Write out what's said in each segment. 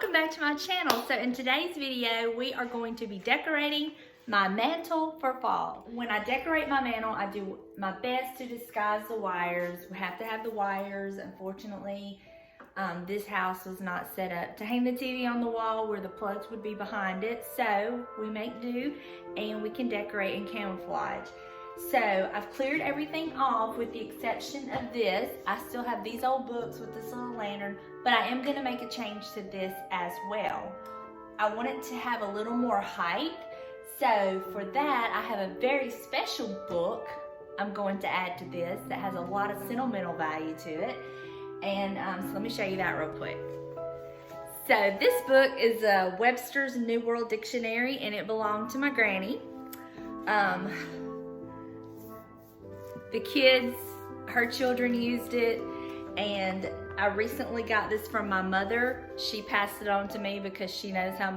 welcome back to my channel. So in today's video, we are going to be decorating my mantle for fall. When I decorate my mantle, I do my best to disguise the wires. We have to have the wires. Unfortunately, this house was not set up to hang the TV on the wall where the plugs would be behind it. So we make do and we can decorate in camouflage. So I've cleared everything off with the exception of this. I still have these old books with this little lantern, but I am gonna make a change to this as well. I want it to have a little more height. So for that, I have a very special book I'm going to add to this that has a lot of sentimental value to it. And so let me show you that real quick. So this book is a Webster's New World Dictionary and it belonged to my granny. The kids, her children used it, and I recently got this from my mother. She passed it on to me because she knows how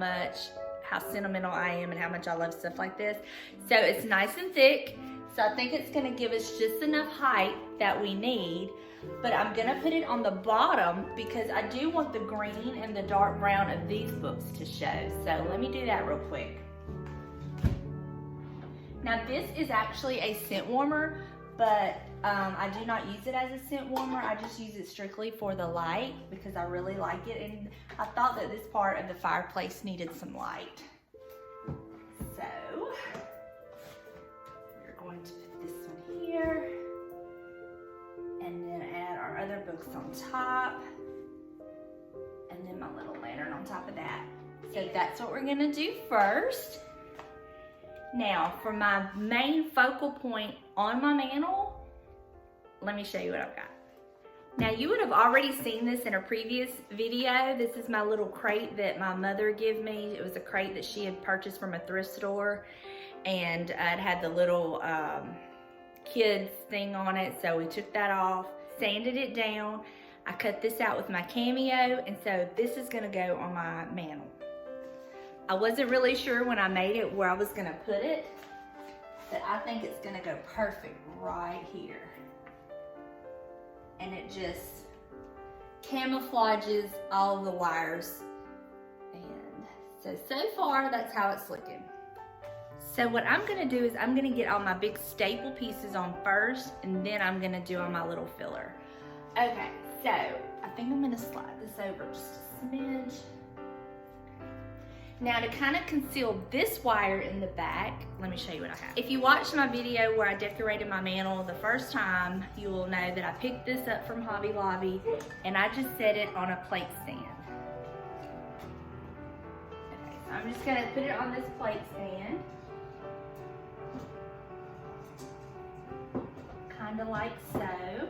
sentimental I am and how much I love stuff like this. So it's nice and thick, so I think it's gonna give us just enough height that we need, but I'm gonna put it on the bottom because I do want the green and the dark brown of these books to show. So let me do that real quick. Now this is actually a scent warmer, but I do not use it as a scent warmer. I just use it strictly for the light because I really like it, and I thought that this part of the fireplace needed some light. So we're going to put this one here and then add our other books on top and then my little lantern on top of that. So that's what we're gonna do first. Now, for my main focal point on my mantle, let me show you what I've got. Now, you would have already seen this in a previous video. This is my little crate that my mother gave me. It was a crate that she had purchased from a thrift store, and it had the little kids thing on it, so we took that off, sanded it down. I cut this out with my Cameo, and so this is gonna go on my mantle. I wasn't really sure when I made it where I was gonna put it, but I think it's gonna go perfect right here. And it just camouflages all of the wires. And so far, that's how it's looking. So what I'm gonna do is I'm gonna get all my big staple pieces on first, and then I'm gonna do all my little filler. Okay, so I think I'm gonna slide this over just a smidge. Now to kind of conceal this wire in the back, let me show you what I have. If you watched my video where I decorated my mantle the first time, you will know that I picked this up from Hobby Lobby and I just set it on a plate stand. Okay, so I'm just gonna put it on this plate stand. Kind of like so.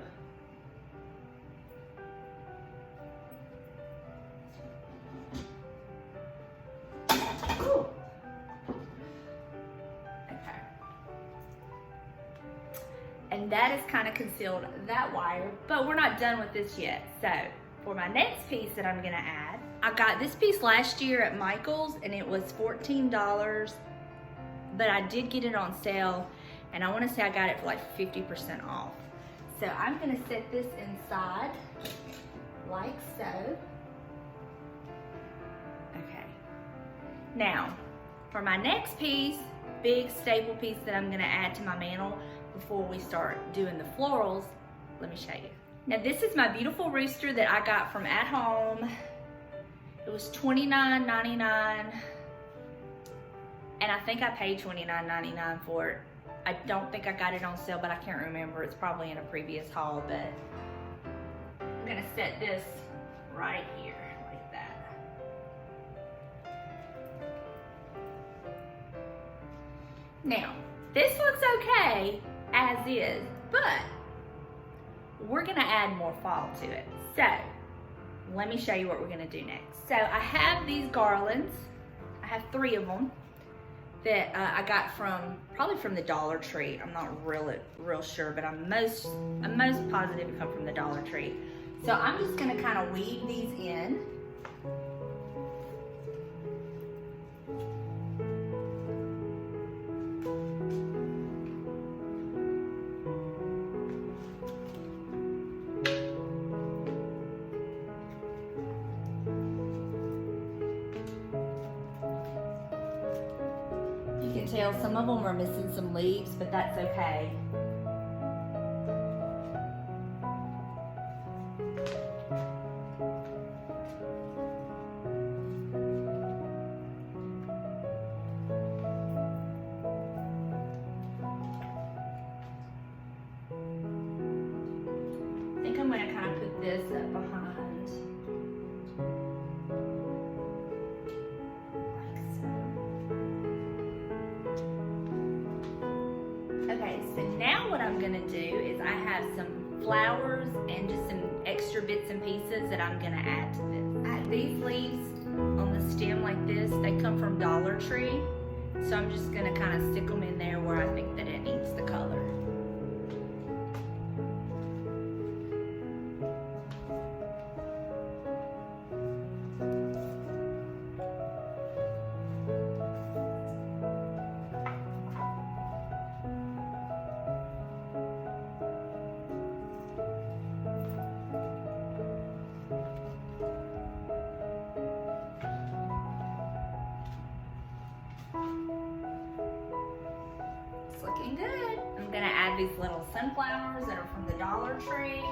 And that is kind of concealed that wire, but we're not done with this yet. So for my next piece that I'm gonna add, I got this piece last year at Michael's and it was $14, but I did get it on sale and I wanna say I got it for like 50% off. So I'm gonna set this inside like so. Okay. Now, for my next piece, big staple piece that I'm gonna add to my mantle before we start doing the florals, let me show you. Now this is my beautiful rooster that I got from At Home. It was $29.99, and I think I paid $29.99 for it. I don't think I got it on sale, but I can't remember. It's probably in a previous haul, but I'm gonna set this right here like that. Now, this looks okay as is, but we're gonna add more fall to it. So let me show you what we're gonna do next. So I have these garlands. I have 3 of them that I got probably from the Dollar Tree. I'm not real sure, but I'm most positive it come from the Dollar Tree. So I'm just gonna kind of weave these in. tell some of them are missing some leaves, but that's okay. I think I'm going to kind of put this up behind. Okay, so now what I'm gonna do is I have some flowers and just some extra bits and pieces that I'm gonna add to this. These leaves on the stem like this, they come from Dollar Tree. So I'm just gonna kind of stick them in there where I think that it needs the color. Looking good. I'm gonna add these little sunflowers that are from the Dollar Tree.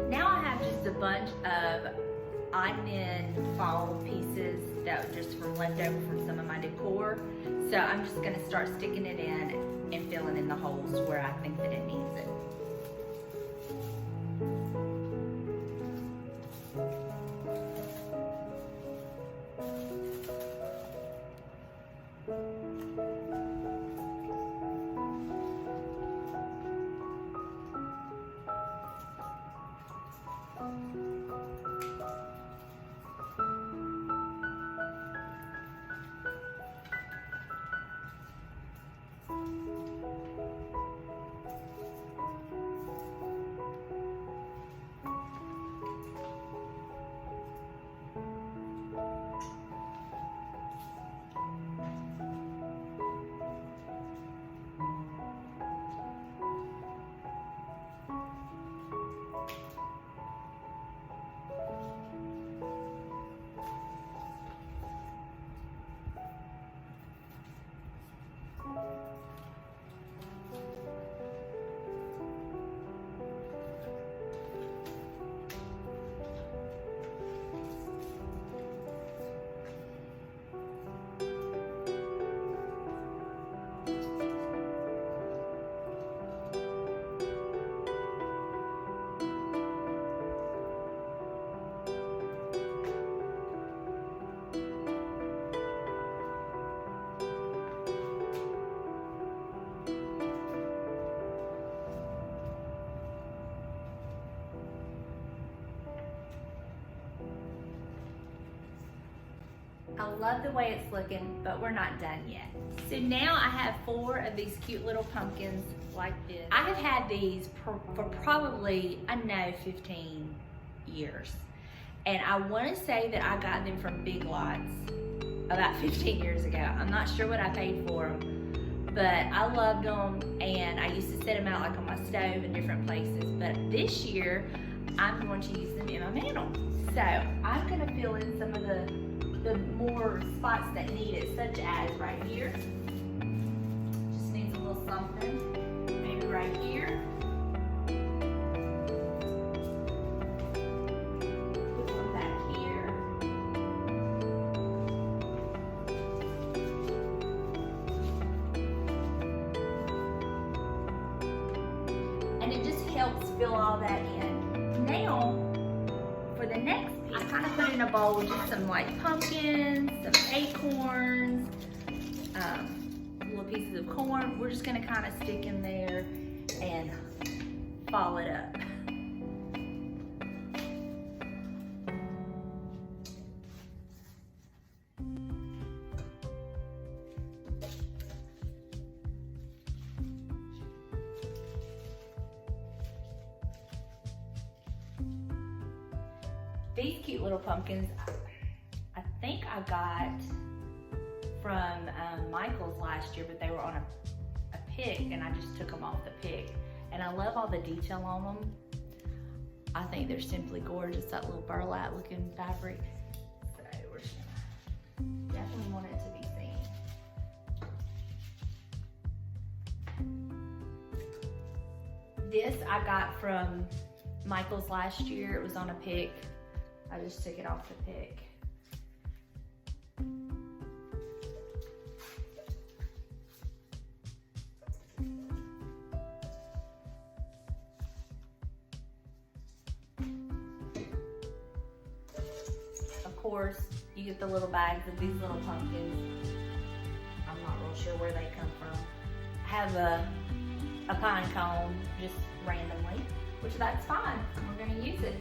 Now I have just a bunch of odd-end fall pieces that were just from leftover from some of my decor. So I'm just gonna start sticking it in and filling in the holes where I think that it needs it. I love the way it's looking, but we're not done yet. So now I have 4 of these cute little pumpkins like this. I have had these for probably, I know, 15 years. And I want to say that I got them from Big Lots about 15 years ago. I'm not sure what I paid for them, but I loved them, and I used to set them out like on my stove in different places. But this year, I'm going to use them in my mantle. So I'm going to fill in some of the more spots that need it, such as right here. Just needs a little something. Maybe right here. Put one back here. And it just helps fill all that in. Now, for the next piece, I kind of put in a bowl just some like pumpkins, some acorns, little pieces of corn. We're just gonna kind of stick in there and ball it up. These cute little pumpkins, I think I got from Michael's last year, but they were on a pick, and I just took them off the pick. And I love all the detail on them. I think they're simply gorgeous, that little burlap looking fabric. So we're just gonna definitely want it to be seen. This I got from Michael's last year. It was on a pick. I just took it off the pick. Of course, you get the little bags of these little pumpkins. I'm not real sure where they come from. I have a pine cone just randomly, which that's fine. We're gonna use it.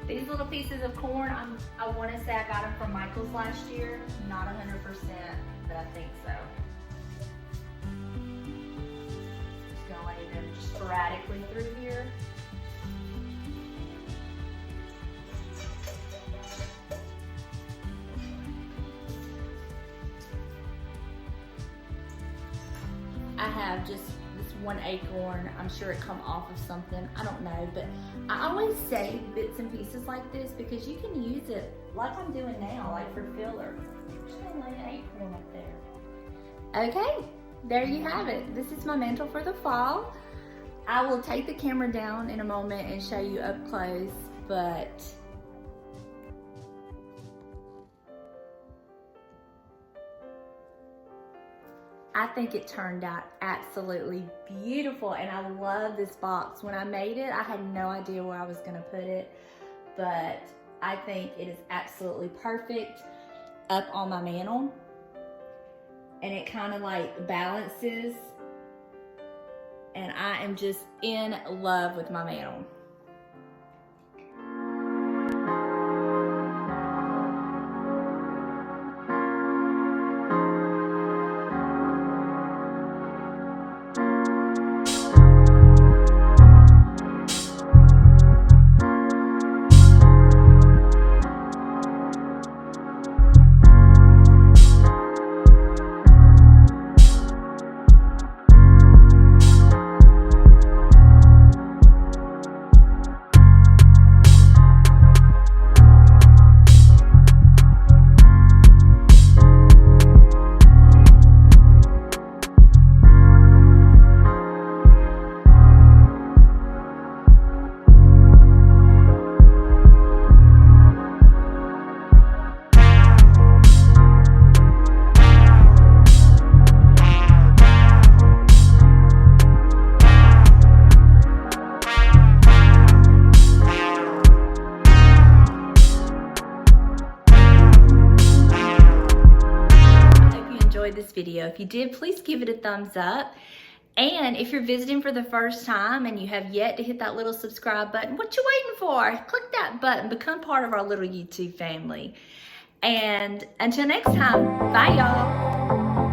These little pieces of corn, I wanna say I got them from Michael's last year. Not 100%, but I think so. Just gonna lay them just sporadically through here. I have just this one acorn. I'm sure it come off of something. I don't know, but I always save bits and pieces like this because you can use it like I'm doing now, like for filler. I'm just gonna lay an acorn up there. Okay, there you have it. This is my mantle for the fall. I will take the camera down in a moment and show you up close, but I think it turned out absolutely beautiful, and I love this box. When I made it, I had no idea where I was gonna put it, but I think it is absolutely perfect up on my mantle, and it kind of like balances, and I am just in love with my mantle. This video. If you did, please give it a thumbs up. And if you're visiting for the first time and you have yet to hit that little subscribe button, what you waiting for? Click that button, become part of our little YouTube family. And until next time, bye y'all.